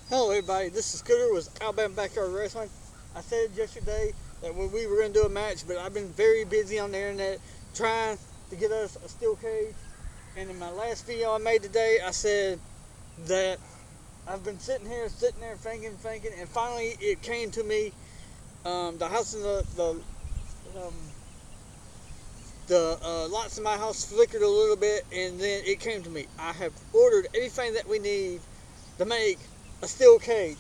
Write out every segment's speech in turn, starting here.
Hello everybody, this is Scooter with Alabama Backyard Wrestling. I said yesterday that we were going to do a match, but I've been very busy on the internet trying to get us a steel cage. And in my last video I made today, I said that I've been sitting there thinking, and finally it came to me. The house in the lights in my house flickered a little bit, and then it came to me. I have ordered everything that we need to make a steel cage,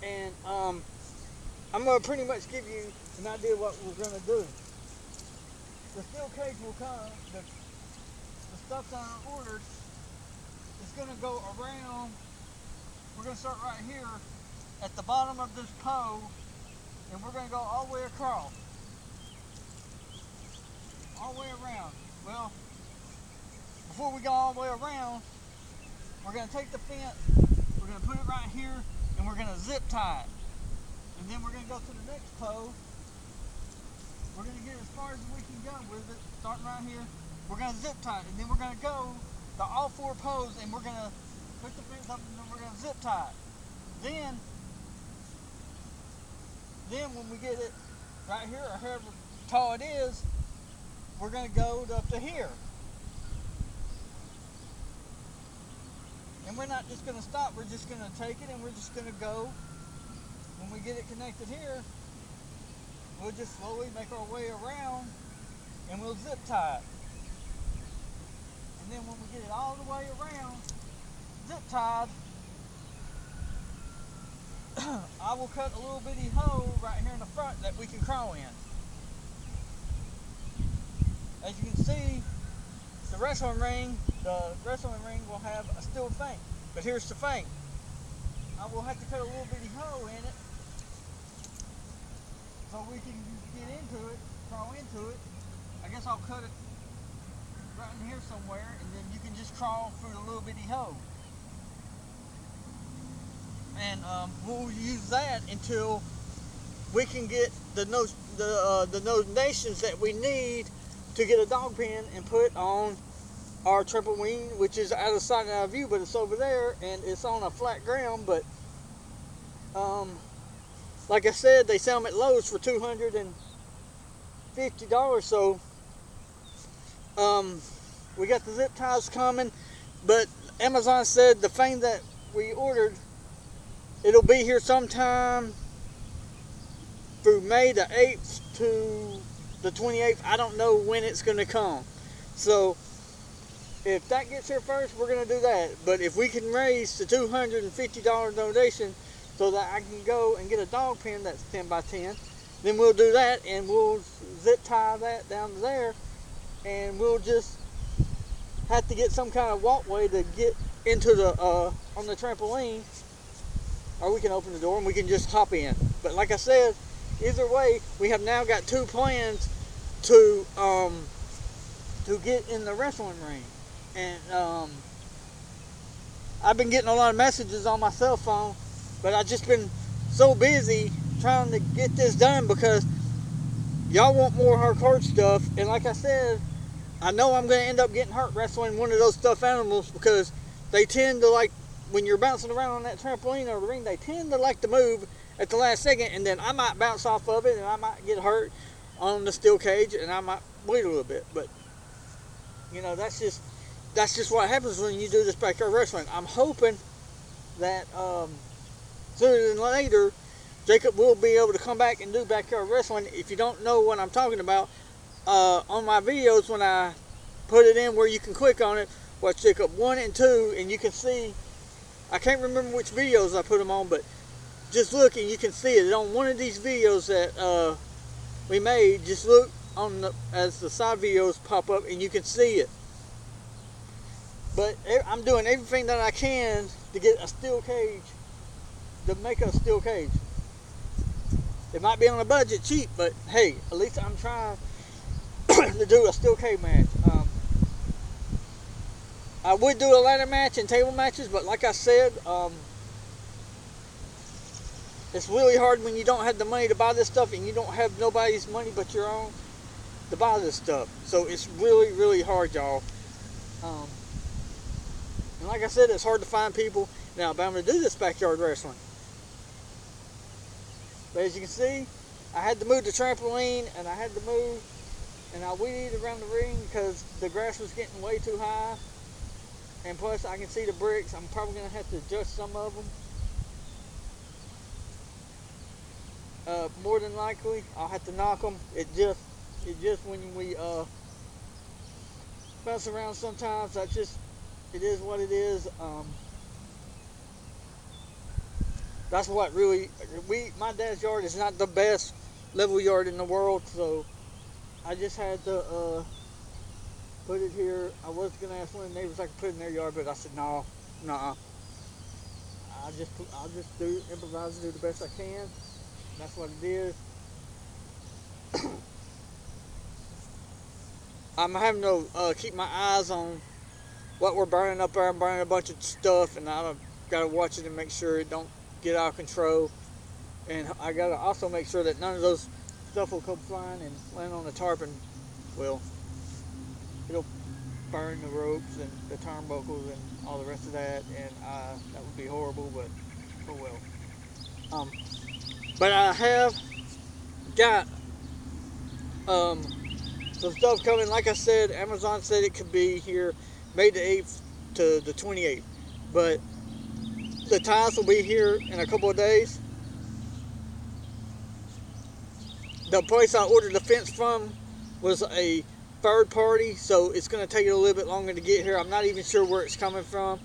and I'm going to pretty much give you an idea of what we're going to do. The steel cage will come, the stuff that I ordered is going to go around. We're going to start right here at the bottom of this pole, and we're going to go all the way across, all the way around. Well, before we go all the way around, we're going to take the fence, we're going to put it right here, and we're going to zip tie it. And then we're going to go to the next pole. We're going to get as far as we can go with it, starting right here. We're going to zip tie it, and then we're going to go to all four poles, and we're going to put the fence up, and then we're going to zip tie it. Then when we get it right here, or however tall it is, we're going to go up to here. And we're not just going to stop, we're just going to take it and we're just going to go. When we get it connected here, we'll just slowly make our way around and we'll zip tie it. And then when we get it all the way around, zip tied, I will cut a little bitty hole right here in the front that we can crawl in. As you can see, the wrestling ring will have a steel thing. But here's the thing. I will have to cut a little bitty hole in it so we can get into it, crawl into it. I guess I'll cut it right in here somewhere, and then you can just crawl through the little bitty hole. And we'll use that until we can get the donations that we need to get a dog pen and put on our trampoline, which is out of sight and out of view, but it's over there and it's on a flat ground. But like I said, they sell them at Lowe's for $250. So we got the zip ties coming, but Amazon said the thing that we ordered, it'll be here sometime through May the 8th to the 28th. I don't know when it's going to come. So if that gets here first, we're going to do that. But if we can raise the $250 donation so that I can go and get a dog pen that's 10 by 10, then we'll do that, and we'll zip tie that down to there, and we'll just have to get some kind of walkway to get into the on the trampoline, or we can open the door and we can just hop in. But like I said, either way, we have now got two plans to get in the wrestling ring. And I've been getting a lot of messages on my cell phone, but I've just been so busy trying to get this done because y'all want more hardcore stuff. And like I said, I know I'm going to end up getting hurt wrestling one of those stuffed animals, because they tend to, like, when you're bouncing around on that trampoline or the ring, they tend to like to move at the last second, and then I might bounce off of it and I might get hurt on the steel cage and I might bleed a little bit. But you know, that's just what happens when you do this backyard wrestling. I'm hoping that sooner than later Jacob will be able to come back and do backyard wrestling. If you don't know what I'm talking about, on my videos, when I put it in where you can click on it, watch Jacob 1 and 2, and you can see, I can't remember which videos I put them on, but just look and you can see it. On one of these videos that we made, just look on as the side videos pop up and you can see it. But I'm doing everything that I can to get a steel cage, to make a steel cage. It might be on a budget cheap, but hey, at least I'm trying to do a steel cage match. I would do a ladder match and table matches, but like I said, it's really hard when you don't have the money to buy this stuff and you don't have nobody's money but your own to buy this stuff. So it's really, really hard, y'all. And like I said, it's hard to find people in Alabama to do this backyard wrestling. But as you can see, I had to move the trampoline, and I had to move, and I weeded around the ring because the grass was getting way too high. And plus, I can see the bricks. I'm probably going to have to adjust some of them. More than likely, I'll have to knock them. It just when we bounce around sometimes, it is what it is. That's what really, my dad's yard is not the best level yard in the world, so I just had to put it here. I was going to ask one of the neighbors if I could put it in their yard, but I said, no, nah. I'll just improvise and do the best I can. That's what it is. I'm having to keep my eyes on what we're burning up there. I'm burning a bunch of stuff, and I gotta watch it and make sure it don't get out of control. And I gotta also make sure that none of those stuff will come flying and land on the tarp, and well, it'll burn the ropes and the turnbuckles and all the rest of that, and that would be horrible. But oh well. But I have got some stuff coming. Like I said, Amazon said it could be here May the 8th to the 28th, but the ties will be here in a couple of days. The place I ordered the fence from was a third party, so it's going to take it a little bit longer to get here. I'm not even sure where it's coming from.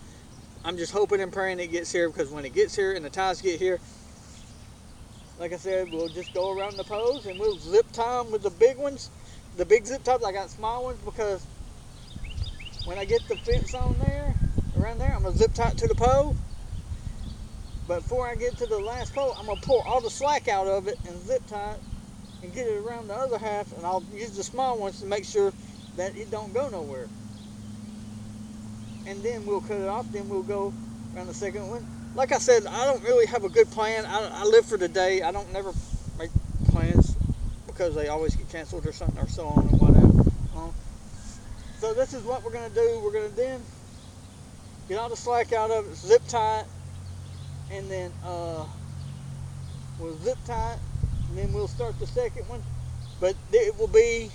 I'm just hoping and praying it gets here, because when it gets here and the ties get here, like I said, we'll just go around the poles and we'll zip tie them with the big ones. The big zip ties. I got small ones because when I get the fence on there, around there, I'm going to zip tie it to the pole. But before I get to the last pole, I'm going to pull all the slack out of it and zip tie it and get it around the other half, and I'll use the small ones to make sure that it don't go nowhere. And then we'll cut it off, then we'll go around the second one. Like I said, I don't really have a good plan. I live for the day. I don't never make plans because they always get canceled or something or so on and whatever. So this is what we're going to do. We're going to then get all the slack out of it, zip tie it, and then we'll zip tie it, and then we'll start the second one. But it will be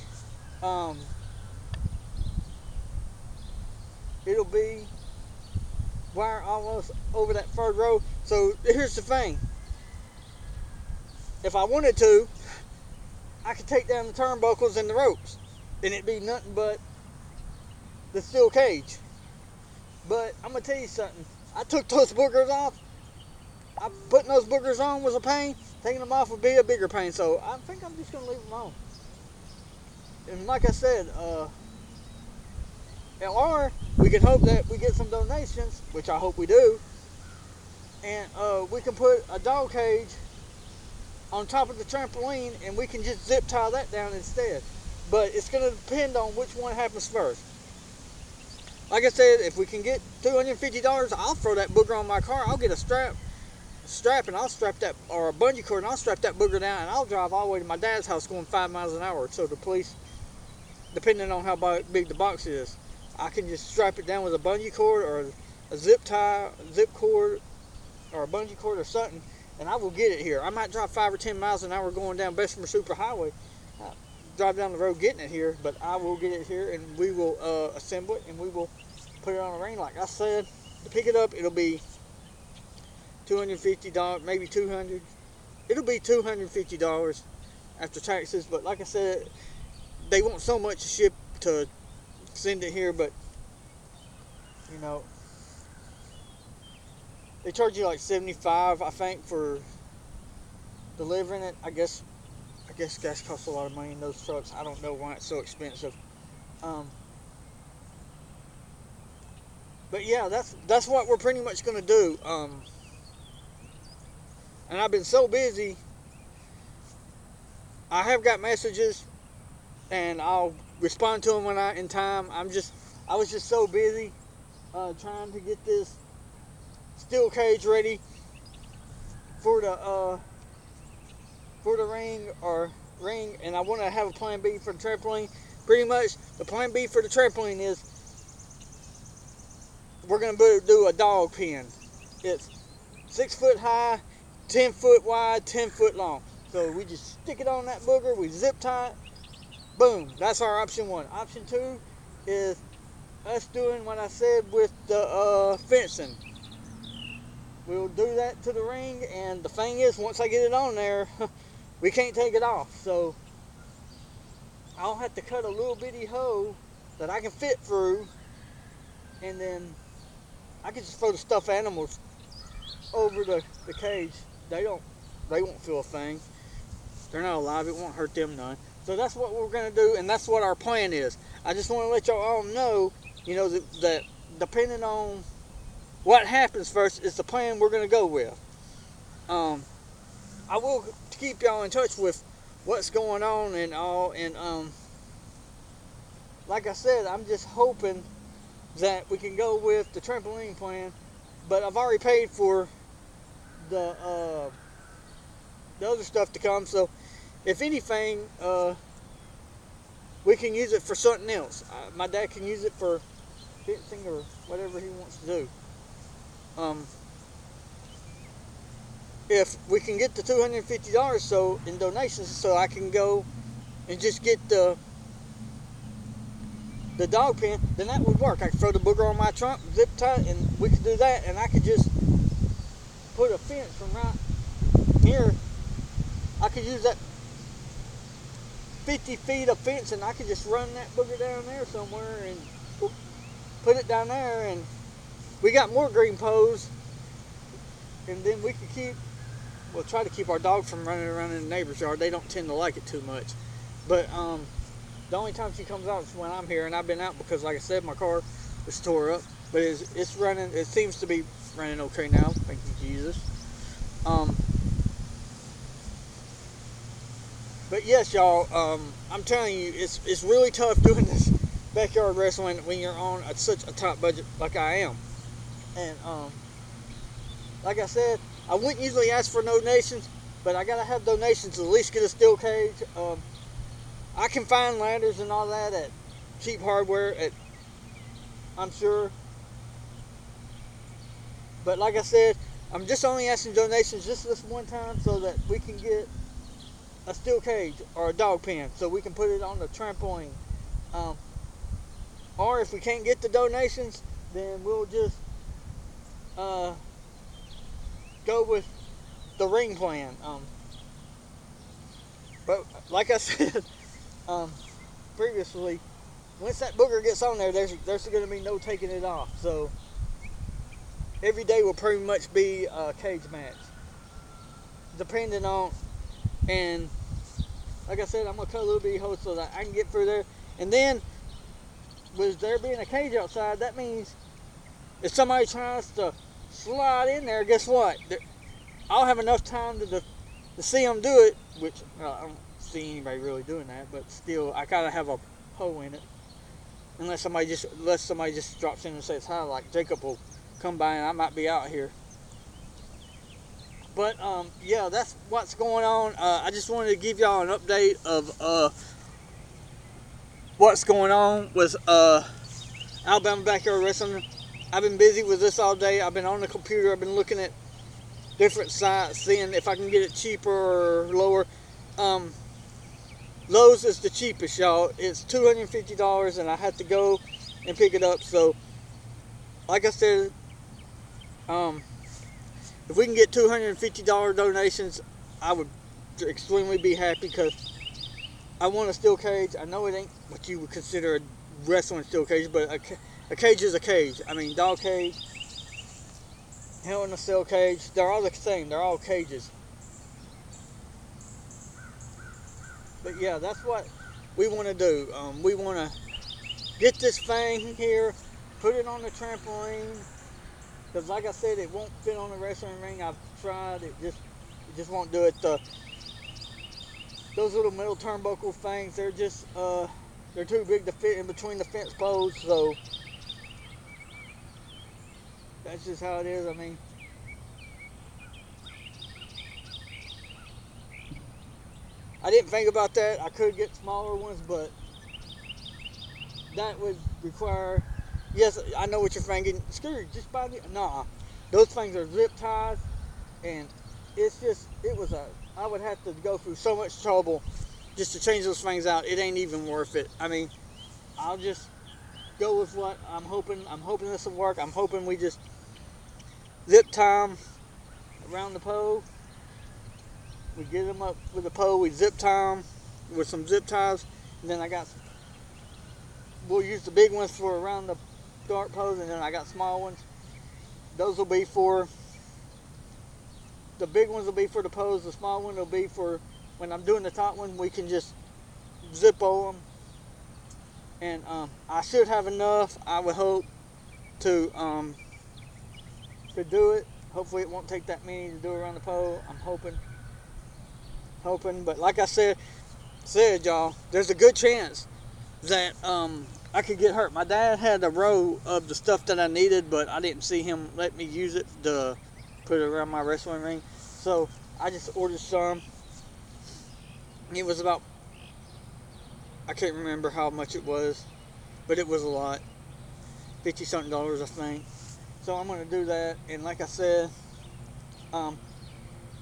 it'll be wire almost over that third row. So here's the thing. If I wanted to, I could take down the turnbuckles and the ropes, and it'd be nothing but the steel cage. But I'm gonna tell you something. I took those boogers off. Putting those boogers on was a pain. Taking them off would be a bigger pain. So I think I'm just gonna leave them on. And like I said, or we can hope that we get some donations, which I hope we do, and we can put a dog cage on top of the trampoline, and we can just zip tie that down instead. But it's going to depend on which one happens first. Like I said, if we can get $250, I'll throw that booger on my car. I'll get a strap, and I'll strap that, or a bungee cord, and I'll strap that booger down, and I'll drive all the way to my dad's house going 5 miles an hour. So the police, depending on how big the box is, I can just strap it down with a bungee cord or a zip cord, or a bungee cord or something, and I will get it here. I might drive 5 or 10 miles an hour going down Bessemer Super Highway, drive down the road getting it here, but I will get it here, and we will assemble it, and we will put it on a ring. Like I said, to pick it up, it'll be $250, maybe $200. It'll be $250 after taxes, but like I said, they want so much to ship to send it here, but you know, they charge you like $75, I think, for delivering it. I guess gas costs a lot of money in those trucks. I don't know why it's so expensive. But yeah, that's what we're pretty much going to do. And I've been so busy. I have got messages, and I'll respond to them when in time. I was just so busy trying to get this steel cage ready for the ring, and I want to have a plan B for the trampoline. Pretty much, the plan B for the trampoline is we're going to do a dog pen. It's 6 foot high, 10 foot wide, 10 foot long. So we just stick it on that booger, we zip tie it, boom. That's our option one. Option two is us doing what I said with the fencing. We'll do that to the ring, and the thing is, once I get it on there, we can't take it off. So I'll have to cut a little bitty hole that I can fit through, and then I can just throw the stuffed animals over the cage. They won't feel a thing. They're not alive. It won't hurt them none. So that's what we're gonna do, and that's what our plan is. I just want to let y'all all know, that depending on what happens first is the plan we're gonna go with. I will keep y'all in touch with what's going on and all, and like I said, I'm just hoping that we can go with the trampoline plan, but I've already paid for the other stuff to come, so if anything, we can use it for something else. My dad can use it for fencing or whatever he wants to do. If we can get the $250 so in donations, so I can go and just get the dog pen, then that would work. I could throw the booger on my trunk, zip tie it, and we could do that, and I could just put a fence from right here. I could use that 50 feet of fence, and I could just run that booger down there somewhere and put it down there, and we got more green poles, and then we could try to keep our dog from running around in the neighbor's yard. They don't tend to like it too much, but the only time she comes out is when I'm here, and I've been out because, like I said, my car was tore up, but it's running. It seems to be running okay now. Thank you, Jesus. But yes, y'all, I'm telling you, it's really tough doing this backyard wrestling when you're on such a top budget like I am. And like I said, I wouldn't usually ask for donations, but I gotta have donations to at least get a steel cage. I can find ladders and all that at cheap hardware, I'm sure. But like I said, I'm just only asking donations just this one time so that we can get a steel cage or a dog pen so we can put it on the trampoline. Or if we can't get the donations, then we'll just go with the ring plan. But like I said previously, once that booger gets on there, there's going to be no taking it off. So every day will pretty much be a cage match, depending on. And like I said, I'm going to cut a little bitty hole so that I can get through there. And then, with there being a cage outside, that means if somebody tries to slide in there, guess what? I'll have enough time to see them do it, which I don't see anybody really doing that, but still, I gotta have a hole in it. Unless somebody just drops in and says hi, like Jacob will come by and I might be out here. But yeah, that's what's going on. I just wanted to give y'all an update of what's going on with Alabama Backyard Wrestling. I've been busy with this all day. I've been on the computer. I've been looking at different sites, seeing if I can get it cheaper or lower. Lowe's is the cheapest, y'all. It's $250, and I had to go and pick it up. So, like I said, if we can get $250 donations, I would extremely be happy, because I want a steel cage. I know it ain't what you would consider a wrestling steel cage, but a cage is a cage. I mean, dog cage, Hell in a Cell cage, they're all the same. They're all cages. But yeah, that's what we want to do. We want to get this thing here, put it on the trampoline, because like I said, it won't fit on the wrestling ring. I've tried. It just won't do it. Those little metal turnbuckle things, they're just they're too big to fit in between the fence posts. So that's just how it is. I mean, I didn't think about that. I could get smaller ones, but that would require. Yes, I know what you're thinking. Screw, just buy the. Nah, those things are zip ties, and it's just, I would have to go through so much trouble just to change those things out. It ain't even worth it. I mean, I'll just go with what I'm hoping. I'm hoping this will work. I'm hoping we just zip tie 'em around the pole. We get them up with the pole. We zip tie 'em with some zip ties. And then we'll use the big ones for around the dart poles. And then I got small ones. Those will be for, the big ones will be for the poles. The small one will be for when I'm doing the top one. We can just zippo them. And I should have enough, I would hope, to do it. Hopefully it won't take that many to do around the pole. I'm hoping. But like I said, y'all, there's a good chance that I could get hurt. My dad had a row of the stuff that I needed, but I didn't see him let me use it to put it around my wrestling ring. So I just ordered some. It was about, I can't remember how much it was, but it was a lot. $50-something, I think. So I'm going to do that. And like I said,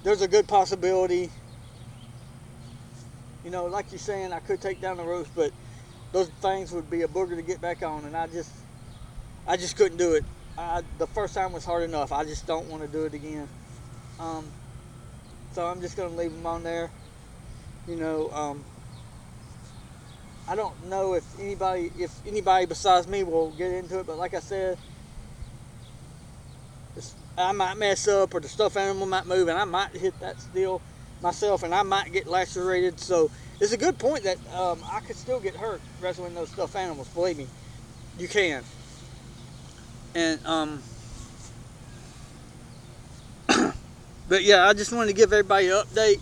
there's a good possibility, you know, like you're saying, I could take down the ropes, but those things would be a booger to get back on, and I just couldn't do it. The first time was hard enough. I just don't want to do it again. So I'm just going to leave them on there. You know, I don't know if anybody besides me will get into it, but like I said, I might mess up, or the stuffed animal might move, and I might hit that steel myself, and I might get lacerated. So it's a good point that I could still get hurt wrestling those stuffed animals. Believe me, you can. And but yeah, I just wanted to give everybody an update.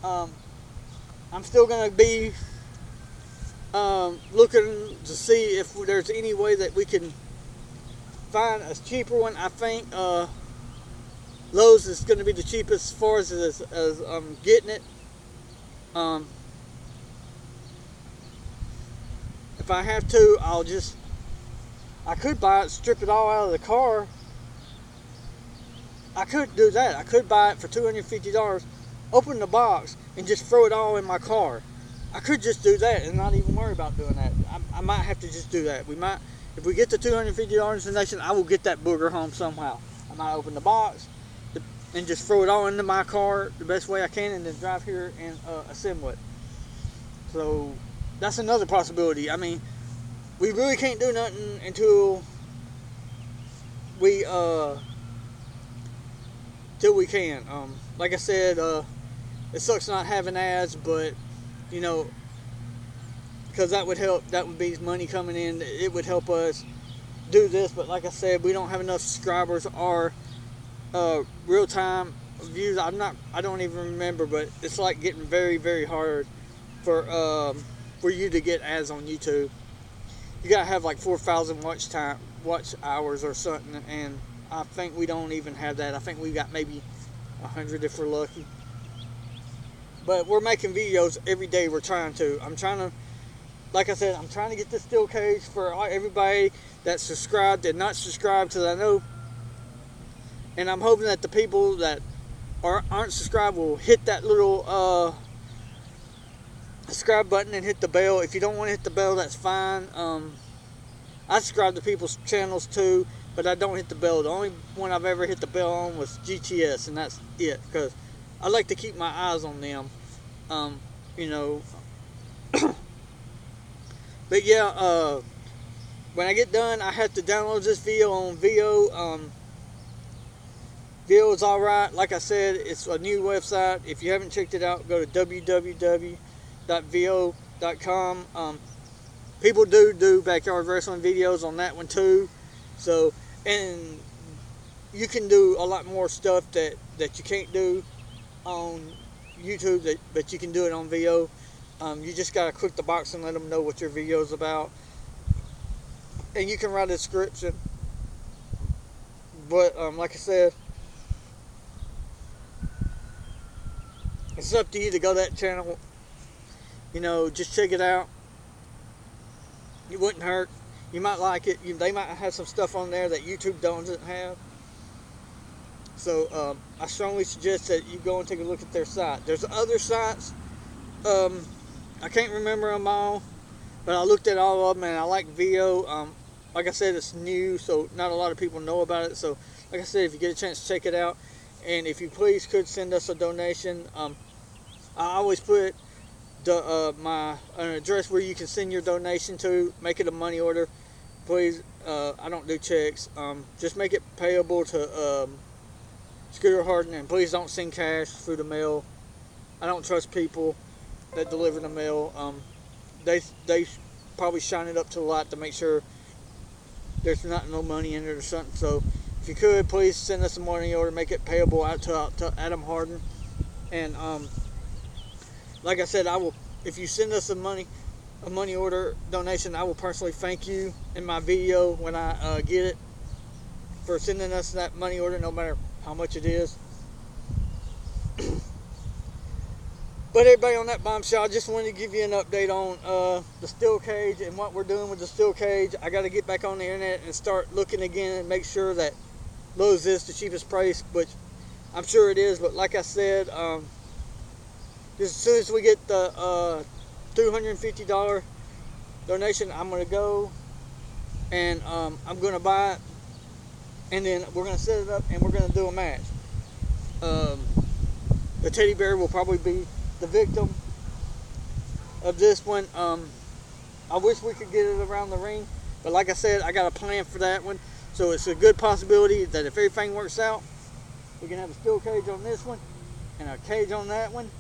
I'm still going to be looking to see if there's any way that we can find a cheaper one. I think Lowe's is going to be the cheapest as far as getting it. If I have to, I could buy it, strip it all out of the car. I could do that. I could buy it for $250, open the box, and just throw it all in my car. I could just do that and not even worry about doing that. I might have to just do that. If we get the $250 donation, I will get that booger home somehow. I might open the box and just throw it all into my car the best way I can, and then drive here and assemble it. So that's another possibility. I mean, we really can't do nothing until we can. Like I said, it sucks not having ads, but you know, because that would help. That would be money coming in. It would help us do this. But like I said, we don't have enough subscribers or real-time views. I don't even remember, but it's like getting very, very hard for you to get ads on YouTube. You gotta have like 4,000 watch hours or something, and I think we don't even have that. I think we got maybe 100 if we're lucky. But we're making videos every day. I'm trying to, like I said, I'm trying to get this steel cage for everybody that's subscribed and not subscribed, because I know, and I'm hoping that the people that aren't subscribed will hit that little subscribe button and hit the bell. If you don't want to hit the bell, that's fine. I subscribe to people's channels too, but I don't hit the bell. The only one I've ever hit the bell on was GTS, and that's it, because I like to keep my eyes on them. You know. But yeah, when I get done, I have to download this video on VO. VO is alright. Like I said, it's a new website. If you haven't checked it out, go to www.vo.com. People do backyard wrestling videos on that one too. So, and you can do a lot more stuff that you can't do on YouTube, but you can do it on VO. You just gotta click the box and let them know what your video is about, and you can write a description. But like I said, it's up to you to go to that channel. You know, just check it out. It wouldn't hurt. You might like it. They might have some stuff on there that YouTube doesn't have. So I strongly suggest that you go and take a look at their site. There's other sites. I can't remember them all, but I looked at all of them, and I like VO. Like I said, it's new, so not a lot of people know about it. So, like I said, if you get a chance to check it out, and if you please could send us a donation, I always put an address where you can send your donation to. Make it a money order, please. I don't do checks. Just make it payable to Scooter Hardin, and please don't send cash through the mail. I don't trust people that deliver the mail. They probably shine it up to the light to make sure there's no money in it or something. So if you could, please send us a money order. Make it payable out to Adam Hardin. And like I said, I will. If you send us a money order donation, I will personally thank you in my video when I get it for sending us that money order, no matter how much it is. But everybody, on that bombshell, I just wanted to give you an update on the steel cage and what we're doing with the steel cage. I got to get back on the internet and start looking again and make sure that Lowe's is the cheapest price, which I'm sure it is. But like I said, just as soon as we get the $250 donation, I'm going to go and I'm going to buy it, and then we're going to set it up and we're going to do a match. The teddy bear will probably be the victim of this one. I wish we could get it around the ring, but like I said, I got a plan for that one. So it's a good possibility that if everything works out, we can have a steel cage on this one and a cage on that one,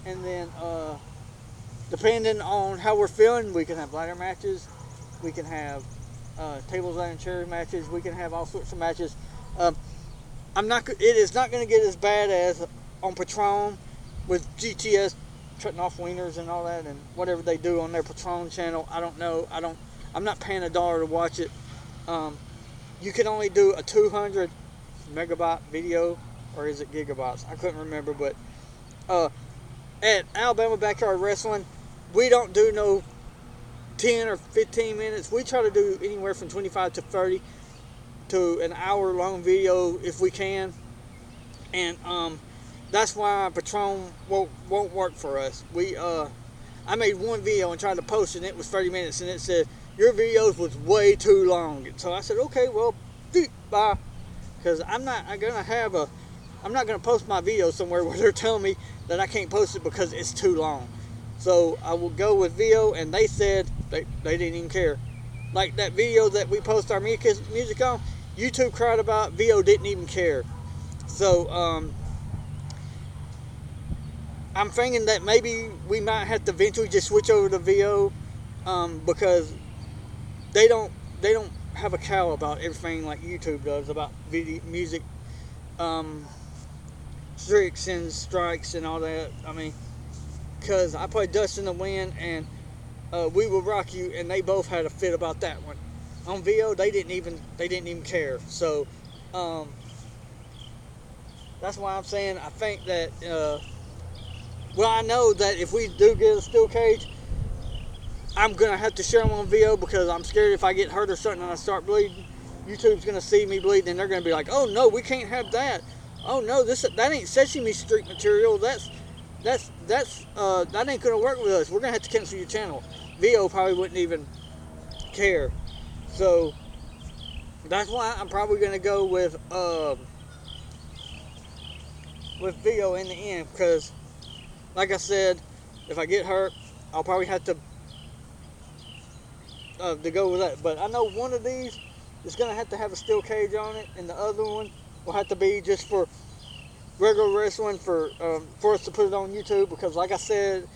and then depending on how we're feeling, we can have ladder matches, we can have tables, ladder, and chair matches, we can have all sorts of matches. It is not going to get as bad as on Patron with GTS cutting off wieners and all that and whatever they do on their Patron channel. I don't know. I'm not paying $1 to watch it. You can only do a 200 megabyte video, or is it gigabytes? I couldn't remember. But at Alabama Backyard Wrestling, we don't do no 10 or 15 minutes. We try to do anywhere from 25 to 30 to an hour long video if we can. And that's why Patron won't work for us. I made one video and tried to post it, and it was 30 minutes, and it said your videos was way too long. So I said, okay, well, bye, because I'm not gonna post my video somewhere where they're telling me that I can't post it because it's too long. So I will go with VO, and they said they didn't even care. Like that video that we post our music on, YouTube cried about, VO didn't even care. So I'm thinking that maybe we might have to eventually just switch over to VO, because they don't have a cow about everything like YouTube does about video music, tricks and strikes and all that. I mean, because I played Dust in the Wind and We Will Rock You, and they both had a fit about that one. On VO, they didn't even care. So that's why I'm saying I think that. Well, I know that if we do get a steel cage, I'm going to have to share them on VO, because I'm scared if I get hurt or something and I start bleeding, YouTube's going to see me bleeding, and they're going to be like, oh no, we can't have that. Oh no, that ain't Sesame Street material. That ain't going to work with us. We're going to have to cancel your channel. VO probably wouldn't even care. So that's why I'm probably going to go with VO in the end, because like I said, if I get hurt, I'll probably have to go with that. But I know one of these is going to have a steel cage on it, and the other one will have to be just for regular wrestling, for us to put it on YouTube. Because like I said,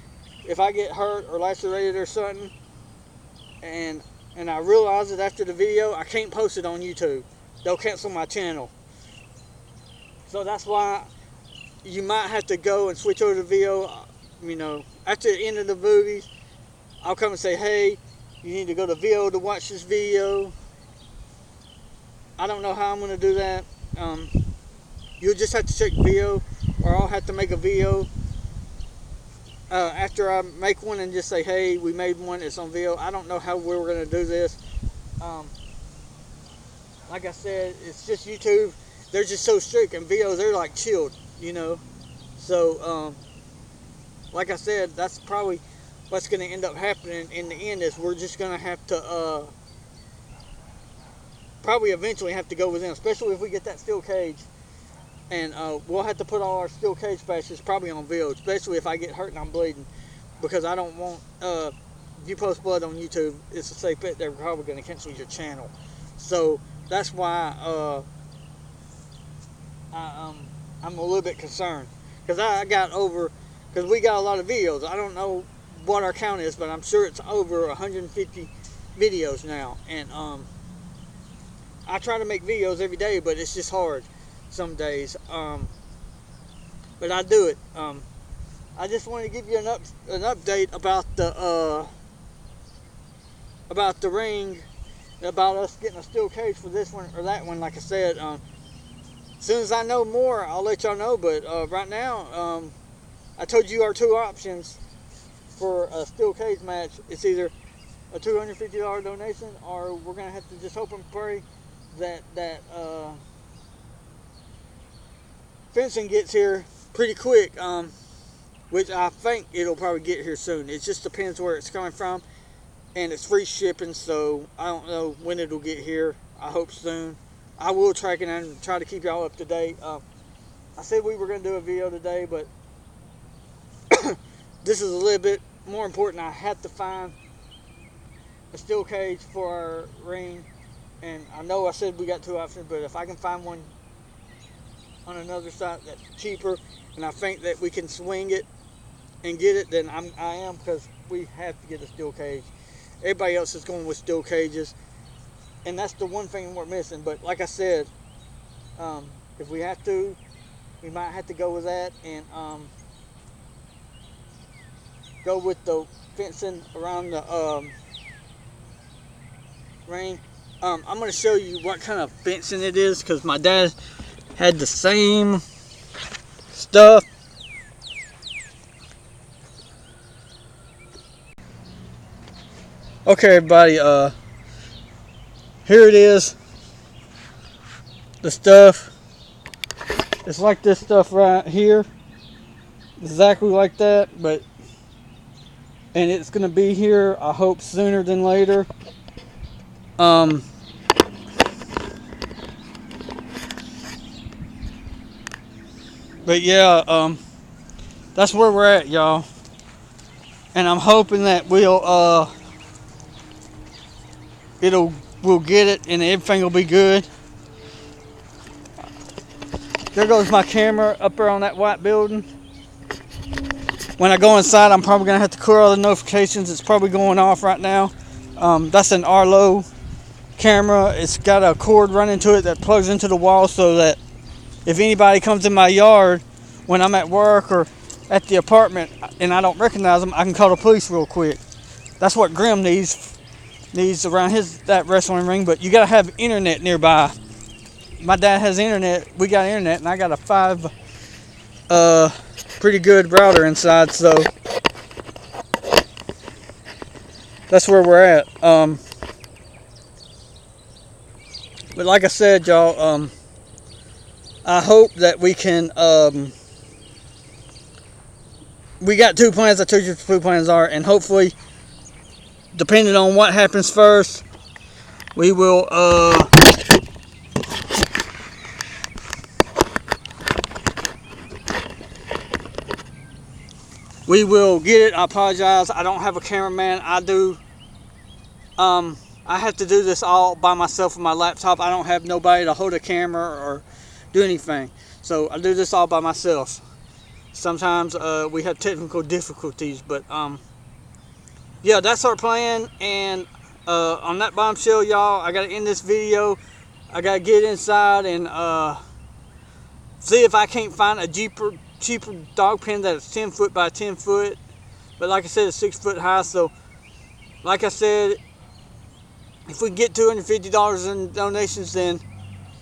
if I get hurt or lacerated or something, and I realize it after the video, I can't post it on YouTube. They'll cancel my channel. So that's why you might have to go and switch over to VO. You know, after the end of the movies, I'll come and say, hey, you need to go to VO to watch this video. I don't know how I'm going to do that. You'll just have to check VO, or I'll have to make a video after I make one and just say, hey, we made one, it's on VO. I don't know how we're going to do this. Like I said, it's just YouTube they're just so strict. And videos, they're like chilled, you know. So, like I said, that's probably what's going to end up happening in the end is we're just going to have to probably eventually have to go with them, especially if we get that steel cage. And we'll have to put all our steel cage patches probably on video, especially if I get hurt and I'm bleeding, because I don't want, if you post blood on YouTube, it's a safe bet they're probably going to cancel your channel. So that's why I'm a little bit concerned, because I got over, because we got a lot of videos. I don't know what our count is, but I'm sure it's over 150 videos now. And I try to make videos every day, but it's just hard some days. But I do it. I just want to give you an update about the ring, about us getting a steel cage for this one or that one. Like I said, as soon as I know more, I'll let y'all know. But right now, I told you our two options for a steel cage match. It's either a $250 donation, or we're gonna have to just hope and pray that fencing gets here pretty quick, which I think it'll probably get here soon. It just depends where it's coming from, and it's free shipping, so I don't know when it'll get here. I hope soon. I will track it and try to keep y'all up to date. I said we were going to do a video today, but this is a little bit more important. I have to find a steel cage for our ring, and I know I said we got two options, but if I can find one on another site that's cheaper, and I think that we can swing it and get it, then I am, because we have to get a steel cage. Everybody else is going with steel cages, and that's the one thing we're missing. But like I said, if we have to, we might have to go with that, and go with the fencing around the ring. I'm going to show you what kind of fencing it is, because my dad had the same stuff. Okay, everybody, here it is. The stuff. It's like this stuff right here. Exactly like that, but and it's gonna be here, I hope, sooner than later. But yeah, that's where we're at, y'all. And I'm hoping that we'll get it and everything will be good. There goes my camera up there on that white building. When I go inside, I'm probably gonna have to clear all the notifications. It's probably going off right now. That's an Arlo camera. It's got a cord running to it that plugs into the wall, so that if anybody comes in my yard when I'm at work or at the apartment and I don't recognize them, I can call the police real quick. That's what Grim needs around that wrestling ring. But you gotta have internet nearby. My dad has internet. We got internet, and I got a 5 pretty good router inside. So that's where we're at. But like I said, y'all, I hope that we can. We got two plans. I told you what the two plans are, and hopefully, depending on what happens first, we will get it. I apologize. I don't have a cameraman. I do. I have to do this all by myself with my laptop. I don't have nobody to hold a camera or do anything. So I do this all by myself. Sometimes we have technical difficulties, but yeah, that's our plan. And on that bombshell, y'all, I gotta end this video. I gotta get inside and see if I can't find a cheaper dog pen that's 10 foot by 10 foot. But like I said, it's 6 foot high. So like I said, if we get $250 in donations, then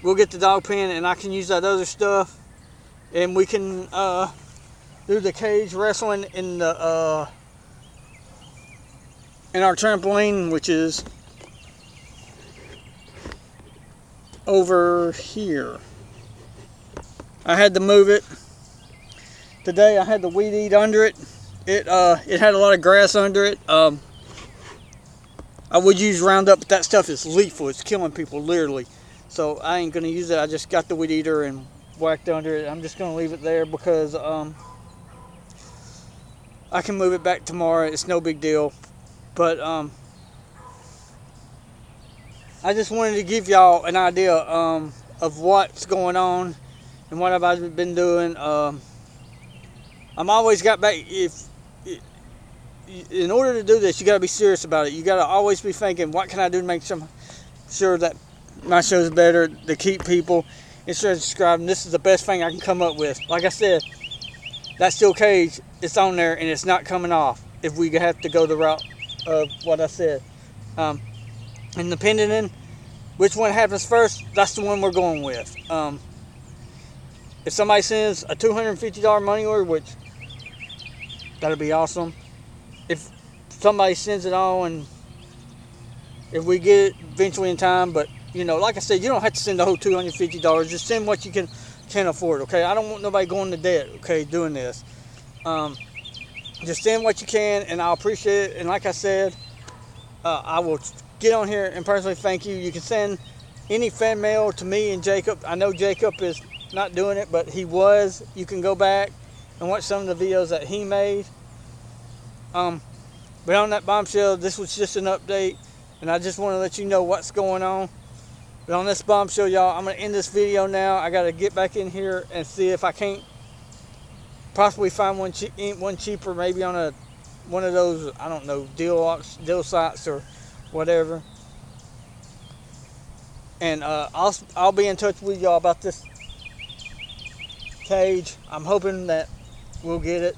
we'll get the dog pen, and I can use that other stuff, and we can do the cage wrestling in the in our trampoline, which is over here. I had to move it. Today I had to weed eat under it. It had a lot of grass under it. I would use Roundup, but that stuff is lethal. It's killing people, literally. So I ain't going to use it. I just got the weed eater and whacked under it. I'm just going to leave it there because I can move it back tomorrow. It's no big deal. But I just wanted to give y'all an idea of what's going on and what I've been doing. I'm always got back. In order to do this, you got to be serious about it. You got to always be thinking, what can I do to make sure that my show's better, to keep people instead of subscribing. This is the best thing I can come up with. Like I said, that steel cage, it's on there and it's not coming off if we have to go the route of what I said. And depending on which one happens first, that's the one we're going with. If somebody sends a $250 money order, which that'll be awesome. If somebody sends it on, and if we get it eventually in time, but you know, like I said, you don't have to send the whole $250. Just send what you can afford. Okay, I don't want nobody going to debt. Okay, doing this. Just send what you can, and I'll appreciate it. And like I said, I will get on here and personally thank you. You can send any fan mail to me and Jacob. I know Jacob is not doing it, but he was. You can go back and watch some of the videos that he made. But on that bombshell, this was just an update, and I just want to let you know what's going on. But on this bombshell, y'all, I'm going to end this video now. I got to get back in here and see if I can't possibly find one cheaper, maybe on one of those, I don't know, deal sites or whatever. And I'll be in touch with y'all about this cage. I'm hoping that we'll get it.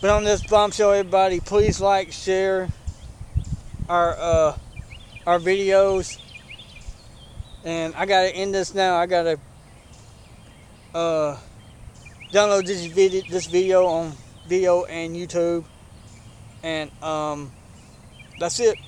But on this bombshell, everybody, please like, share our videos. And I gotta end this now. I gotta download this video on video and YouTube. And that's it.